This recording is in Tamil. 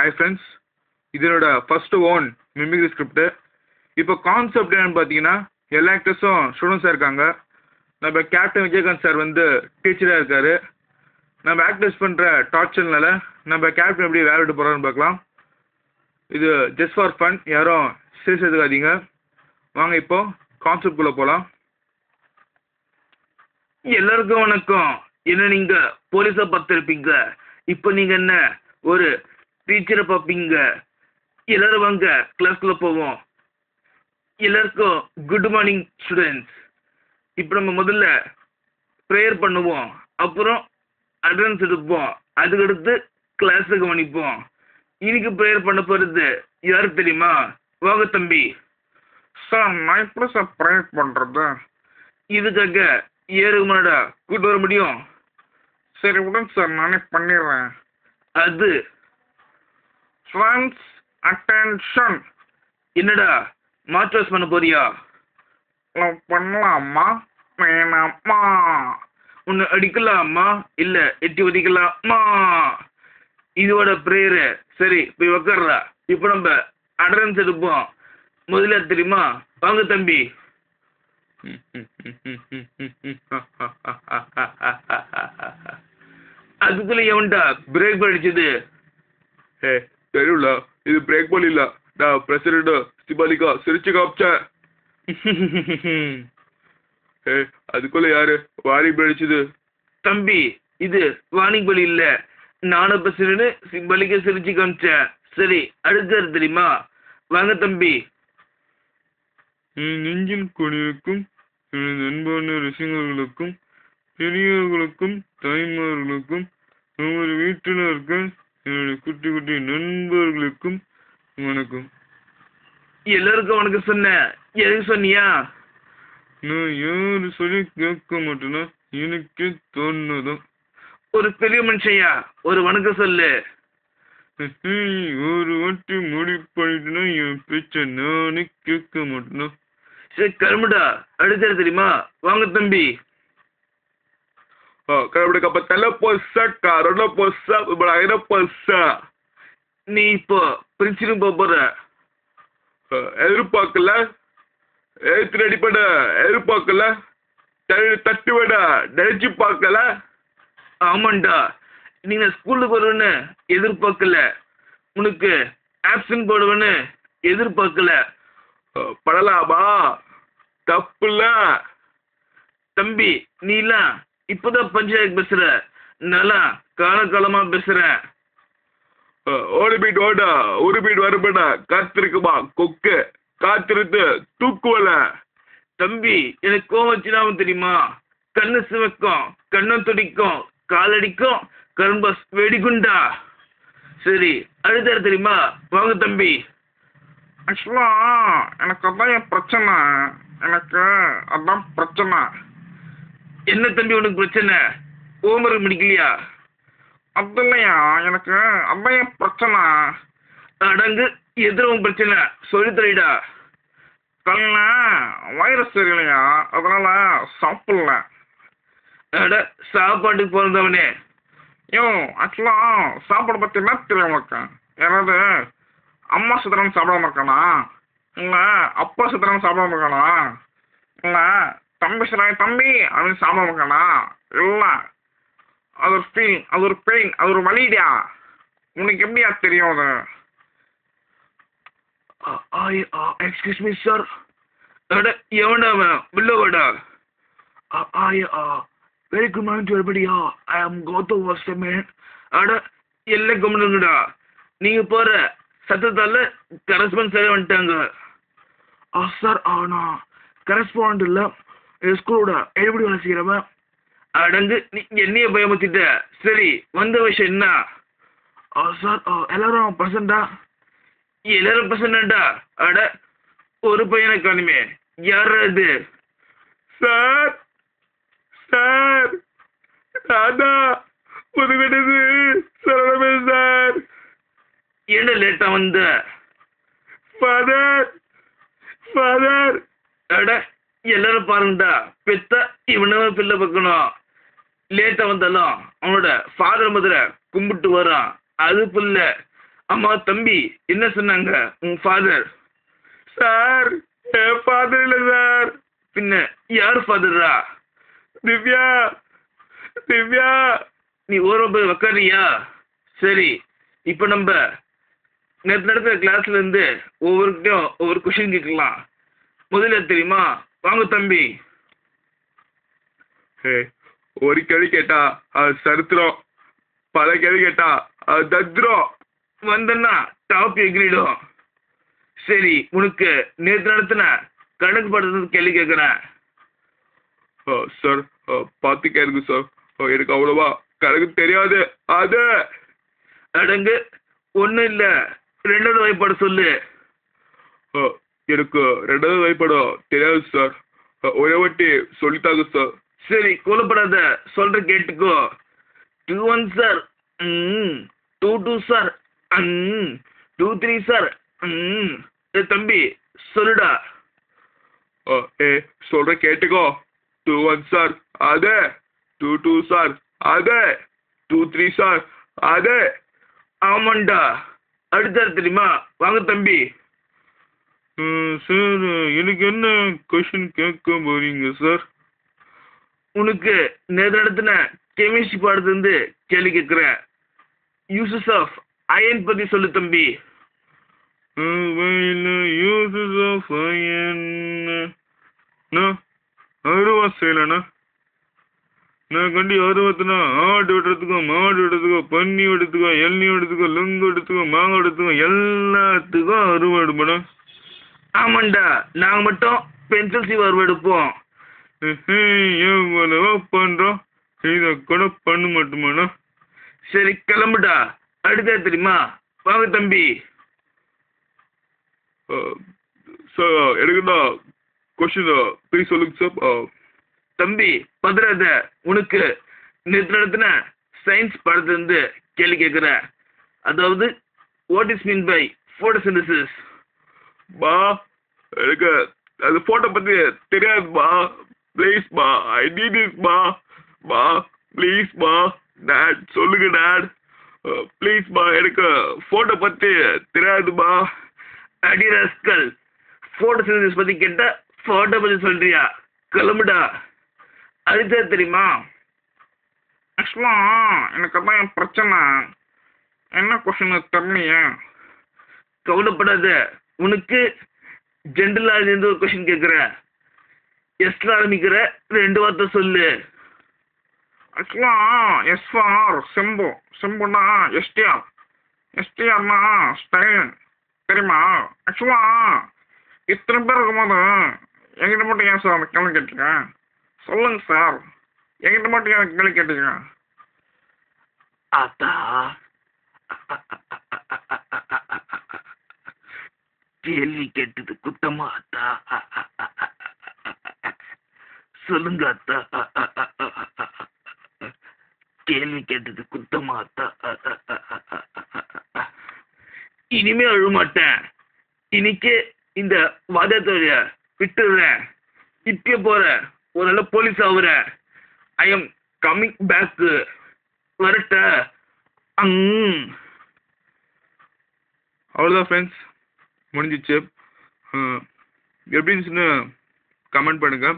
ஹாய் ஃப்ரெண்ட்ஸ், இதனோட ஃபர்ஸ்ட் ஓன் மிமிக்ரி ஸ்கிரிப்ட். இப்போ கான்செப்ட் என்னன்னு பார்த்தீங்கன்னா, எல்லா ஆக்டர்ஸும் ஸ்டூடெண்ட்ஸாக இருக்காங்க. நம்ம கேப்டன் விஜயகாந்த் சார் வந்து டீச்சராக இருக்கார். நம்ம ஆக்டர்ஸ் பண்ணுற டார்ச்சர்னால நம்ம கேப்டன் எப்படி வேலை விட்டு போகிறான்னு பார்க்கலாம். இது ஜஸ்ட் ஃபார் ஃபன், யாரும் சீரியஸ் எடுத்துக்காதீங்க. வாங்க இப்போ கான்செப்ட்குள்ளே போகலாம். எல்லாருக்கும் வணக்கம். என்ன நீங்கள் போலீஸை பார்த்துருப்பீங்க, இப்போ நீங்கள் என்ன ஒரு டீச்சரை பார்ப்பீங்க. எல்லாரும் வாங்க கிளாஸ்க்குள்ளே போவோம். எல்லாருக்கும் குட் மார்னிங் ஸ்டூடெண்ட்ஸ். இப்போ நம்ம முதல்ல ப்ரேயர் பண்ணுவோம், அப்புறம் அட்டெண்டன்ஸ் எடுப்போம், அதுக்கடுத்து கிளாஸை கவனிப்போம். இன்னைக்கு ப்ரேயர் பண்ண போகிறது யாருக்கு தெரியுமா? வாங்க தம்பி. சார், நான் எப்படி சார் ப்ரேயர் பண்ணுறது? இதுக்காக 7 மணி நேரம் கூட்டு வர முடியும்? சரி விடுங்க சார், நானே பண்ணிடுறேன். அது ஃப்ரெண்ட்ஸ் அட்டென்ஷன். என்னடா மார்ச் வாஷ் பண்ண போறியா? பண்ணலாமா வேணாமா? உன்னை அடிக்கலாமா இல்லை எட்டி ஒதிக்கலாமா? இதோட ப்ரேயரு. சரி போய் உக்காடுறா. இப்போ நம்ம அட்டெண்டன்ஸ் எடுப்போம். முதல்ல தெரியுமா? வாங்க தம்பி. அதுக்குள்ள எவன்டா பிரேக் அடிச்சது? தெரியல, இது பிரேக் பண்ணல. நான் பிரசிடண்ட் சிபாலிகா சிரிச்சு காமிச்சேன். அதுக்குள்ள யாரு வார்னிங் அடிச்சது? தம்பி, இது வார்னிங் பலி இல்ல, நானும் பிரசிடண்ட் சிபாலிகா சிரிச்சு காமிச்சேன். சரி அடுத்தது தெரியுமா? வாங்க தம்பி. நெஞ்சில் கொடியிருக்கும் எனது அன்பான ரசிகர்களுக்கும் பெரியவர்களுக்கும் தாய்மார்களுக்கும் ஒவ்வொரு வீட்டில் இருக்க என்னுடைய குட்டி குட்டி நண்பர்களுக்கும் வணக்கம். எல்லாருக்கும் வணக்கம் சொன்ன. எதுக்கு சொன்னியா? நான் யாரு சொல்லி கேட்க மாட்டேன்னா எனக்கு தோணுதான். ஒரு பெரிய மனுஷையா, ஒரு வணக்கம் சொல்லு. ஒரு வாட்டி முடிவு பண்ணிட்டுனா என் பேச்ச நானே கேட்க மாட்டேனா? சரி கருமுடா. அடுத்தது தெரியுமா? வாங்க தம்பி. நீ இப்போ பிரின்சிலும் போற. எதிர்பார்க்கல, அடிப்பட எதிர்பார்க்கல, தட்டு விட நினைச்சு பார்க்கல. ஆமாண்டா, நீங்க ஸ்கூலுக்கு வருவேன்னு எதிர்பார்க்கல, உனக்கு ஆப்சன்ட் போடுவேன்னு எதிர்பார்க்கல. படலாமா? தப்புல தம்பி. நீலாம் இப்பதான் பஞ்சாயத்து பேசுற, நல்லா காலகாலமா பேசுற. ஓடி போயிட்டு ஓட ஒரு போயிட்டு வரப்பட காத்திருக்குமா கொக்கு, காத்திருந்து தூக்குவல. தம்பி, எனக்கு கோவம் வச்சுனா தெரியுமா? கண்ணு சிவக்கும், கண்ணம் துடிக்கும், காலடிக்கும், கரும்பஸ் வெடிகுண்டா. சரி அடுத்த தெரியுமா? வாங்க தம்பி. ஆக்சுவலா எனக்கு அதான் என் பிரச்சனை. எனக்கு அதான் பிரச்சனை. என்ன தம்பி உனக்கு பிரச்சனை? ஹோம்ஒர்க் முடிக்கலையா? அது இல்லையா, எனக்கு அதான் என் பிரச்சனை. அடங்கு, எதிரும் பிரச்சனை சொல்லித்தரடா. கல்ல வைரஸ் தெரியலையா, அதனால சாப்பிடல. அட சாப்பாட்டுக்கு பிறந்தவனே. ஆக்சுவலா சாப்பாடு பத்தி என்ன தெரியும் உனக்கு? யாராவது அம்மா சுத்தரம் சாப்பிடாம இருக்கானா? இல்ல அப்பா சுத்தரம் சாப்பிடாம இருக்கானா? இல்ல தம்பி சுத்தரம் தம்பி அப்படின்னு சாப்பிடாம இருக்கானா? இல்ல அது ஒரு ஃபீல், அது ஒரு பெயின், அது ஒரு வலிடா. உனக்கு எப்படியா தெரியும் அது? Excuse me sir. அட எவன்டா அவன்? பில்லோடா. வெரி குட் மார்னிங் டு எவரிபடியா. I am Gautham watchman. அட எல்லாம் கவனிங்கடா. நீங்க போற சத்தத்தால கரஸ்பாண்ட் சார் வந்துட்டாங்க. சார் ஆனா கரஸ்பாண்ட் இல்ல, ஸ்கூலோட எப்படி வேலை செய்யறவன். அடங்கு, நீ என்னைய பயமுத்திட்ட. சரி வந்த விஷயம் என்ன? சார் எல்லாரும் பர்சன்டா? எல்லாரும் பர்சன்டா? அட ஒரு பையனை காணுமே, யார் அது? சார் சார் அதான் புதுக்கட்டது சரவணமே சார். என்ன லேட்டா வந்த? Father father. அட எல்லாரும் பாருங்கடா, பெத்த இவனவ பிள்ளை பார்க்கணும். லேட்டா வந்தாலும் அவனோட ஃபாதர் மதுரை கும்பிட்டு வரான். அது புள்ள ஆமா தம்பி, என்ன சொன்னாங்க உங்க ஃபாதர்? சார், என் ஃபாதர் இல்லை சார். பின்ன யார் ஃபாதரா? திவ்யா, திவ்யா. நீ ஓரம் போய் உக்காரியா? சரி, இப்போ நம்ம நேற்று நடக்கிற கிளாஸ்ல இருந்து ஒவ்வொருக்கிட்டையும் ஒவ்வொரு கொஷின் கேட்கலாம். முதல்ல தெரியுமா? வாங்க தம்பி. ஒரு கேள்வி கேட்டா அது சரித்திரம், பல கேள்வி கேட்டா அது தத்ரம். வந்தன்னா டாப் எகிரிடும். சரி, உனக்கு நேற்று நடத்தின கணக்கு பாடத்துக்கு கேள்வி கேட்குறேன். சார், பார்த்து கேளுங்க சார், எனக்கு அவ்வளோவா கணக்கு தெரியாது. அது அடங்கு, ஒன்றும் இல்லை, ரெண்டாவது வாய்ப்பாடு சொல்லு. எனக்கு ரெண்டாவது வாய்ப்பாடம் தெரியாது சார், ஒரே வாட்டி சொல்லித்தாங்க சார். சரி, கோலப்படாத, சொல்ற கேட்டுக்கோ. 2 1 சார், 2 2 சார், 2 3 சார். தம்பி சொல்லுடா. சொல்ற கேட்டுக்கோ. 2 1 சார், அது 2 2 சார், அது 2 3 சார், அது. ஆமாண்டா. அடுத்த தெரியுமா? வாங்க தம்பி. சார், எனக்கு என்ன கொஷின் கேட்க போறீங்க சார்? உனக்கு நேற்று நடத்தின கெமிஸ்ட்ரி பாடத்துலேருந்து கேள்வி கேட்குறேன். யூசஸ் ஆஃப் அயன் பற்றி சொல்லு தம்பி. யூசஸ் ஆஃப் அயன் அருவா செய்யலண்ணா. நான் கண்டி அருவத்துனா ஆடு வெட்டுறதுக்கோ, மாடு வெட்டுறதுக்கோ, பன்னி வெட்டுறதுக்கோ, எண்ணி வெட்டுறதுக்கோ, லுங்கு வெட்டுறதுக்கோ, மாங்காய் வெட்டுறதுக்கோ எல்லாத்துக்கும் அருவா எடுப்பேண்ணா. ஆமாண்டா, நாங்கள் மட்டும் பென்சில் சீவ் அருவா எடுப்போம். எவ்வளவோ பண்றோம், இதை கூட பண்ண மாட்டோமாண்ணா. சரி, கிளம்புடா. அடுத்த தெரியுமா? வாங்க தம்பி. சார், எனக்குண்ணா கொஸ்டின் ப்ளீஸ் சொல்லுங்க சார். தம்பி பதறாத, உனக்கு நேற்று நடத்தின சயின்ஸ் பாடத்திலிருந்து கேள்வி கேட்குறேன். அதாவது what is mean by photosynthesis? பா, எனக்கு அது ஃபோட்டோ பற்றி தெரியாதுப்பா. ப்ளீஸ் பா, ஐ நீட் இட் பா. பா ப்ளீஸ் பா, டேட் சொல்லுங்க டேட், ப்ளீஸ் பா, எனக்கு ஃபோட்டோ பற்றி தெரியாதுப்பா. அடி ராஸ்கல், ஃபோட்டோசிந்தசிஸ் பற்றி கேட்டால் ஃபோட்டோ பற்றி சொல்றியா? கிளம்புடா. அடுத்த தெரியுமா? ஆக்சுவலாக எனக்கு தான் என் பிரச்சனை. என்ன கொஷின் தெரியலையே. கவலைப்படாத, உனக்கு ஜென்ரலாக இருந்து ஒரு கொஷின் கேட்குறேன். எஸ்ல ஆரம்பிக்கிற 2 வார்த்தை சொல்லு. ஆக்சுவலாக எஸ் ஃபார் செம்பு. செம்புனா எஸ்டிஆர். எஸ்டிஆர்னா ஸ்டைல், தெரியுமா? ஆக்சுவலாக இத்தனை பேர் இருக்கும்போது என்கிட்ட மட்டும் ஏன் சார் அந்த கேள்வி கேட்டீங்க? சொல்லுங்க சார், என்கிட்ட மட்டும் ஏன் கேள்வி கேட்டீங்க? அத்தா, கேள்வி கேட்டது குத்தமா அத்தா? சொல்லுங்க அத்தா, கேள்வி கேட்டது குத்தமா அத்தா? இனிமே அழுமாட்டேன். இன்னைக்கு இந்த வாதத்தோடைய விட்டுடுறேன். இப்ப போற ஒரு நல்ல போலீஸ் ஆகுற. I am coming back. வரட்ட. அவ்வளோதான் ஃப்ரெண்ட்ஸ், முடிஞ்சிச்சு. எப்படி இருந்துச்சுன்னு கமெண்ட் பண்ணுங்க.